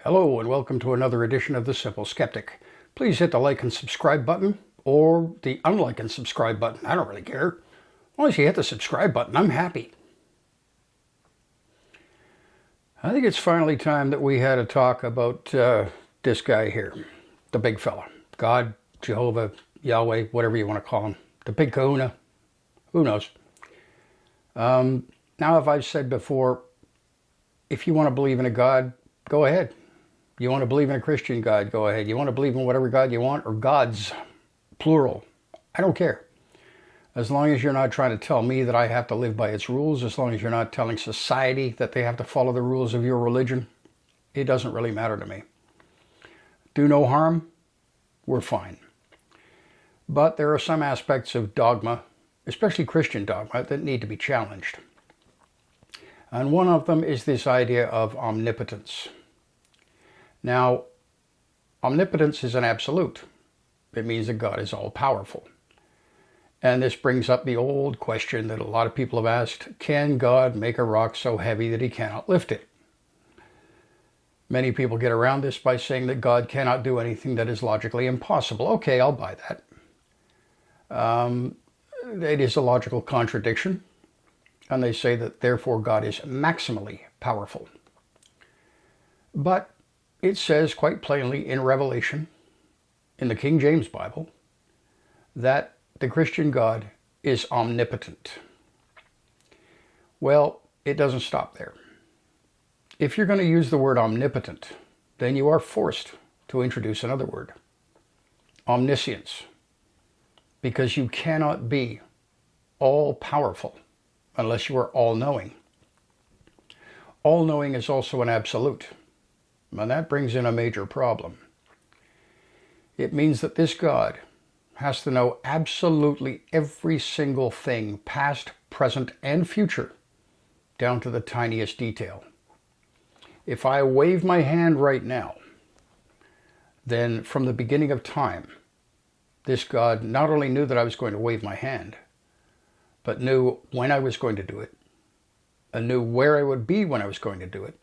Hello and welcome to another edition of The Simple Skeptic. Please hit the like and subscribe button or the unlike and subscribe button. I don't really care. As long as you hit the subscribe button, I'm happy. I think it's finally time that we had a talk about this guy here, the big fella. God, Jehovah, Yahweh, whatever you want to call him. The big kahuna. Who knows? Now, as I've said before, if you want to believe in a God, go ahead. You want to believe in a Christian God, go ahead. You want to believe in whatever God you want, or gods, plural. I don't care. As long as you're not trying to tell me that I have to live by its rules, as long as you're not telling society that they have to follow the rules of your religion, it doesn't really matter to me. Do no harm, we're fine. But there are some aspects of dogma, especially Christian dogma, that need to be challenged. And one of them is this idea of omnipotence. Now, omnipotence is an absolute. It means that God is all-powerful. And this brings up the old question that a lot of people have asked, can God make a rock so heavy that he cannot lift it? Many people get around this by saying that God cannot do anything that is logically impossible. Okay, I'll buy that. It is a logical contradiction. And they say that therefore God is maximally powerful. But it says quite plainly in Revelation, in the King James Bible, that the Christian God is omnipotent. Well, it doesn't stop there. If you're going to use the word omnipotent, then you are forced to introduce another word, omniscience, because you cannot be all-powerful unless you are all-knowing. All-knowing is also an absolute. And that brings in a major problem. It means that this God has to know absolutely every single thing, past, present, and future, down to the tiniest detail. If I wave my hand right now, then from the beginning of time, this God not only knew that I was going to wave my hand, but knew when I was going to do it, and knew where I would be when I was going to do it,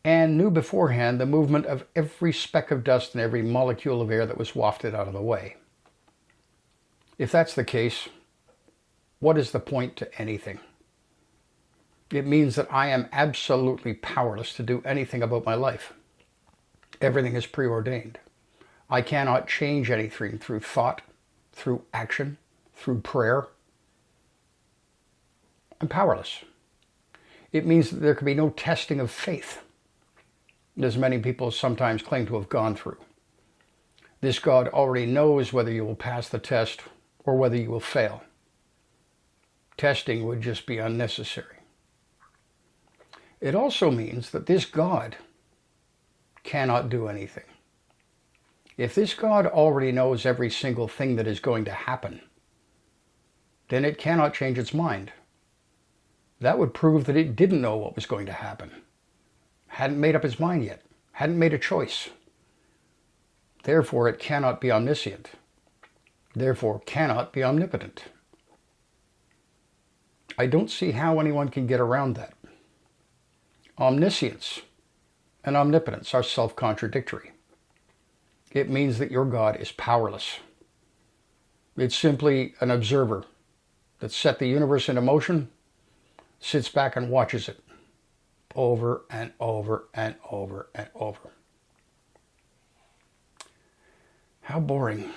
and knew beforehand the movement of every speck of dust and every molecule of air that was wafted out of the way. If that's the case, what is the point to anything? It means that I am absolutely powerless to do anything about my life. Everything is preordained. I cannot change anything through thought, through action, through prayer. I'm powerless. It means that there can be no testing of faith, as many people sometimes claim to have gone through. This God already knows whether you will pass the test or whether you will fail. Testing would just be unnecessary. It also means that this God cannot do anything. If this God already knows every single thing that is going to happen, then it cannot change its mind. That would prove that it didn't know what was going to happen. Hadn't made up its mind yet, hadn't made a choice. Therefore, it cannot be omniscient. Therefore, cannot be omnipotent. I don't see how anyone can get around that. Omniscience and omnipotence are self-contradictory. It means that your God is powerless. It's simply an observer that set the universe into motion, sits back and watches it over and over and over and over. How boring.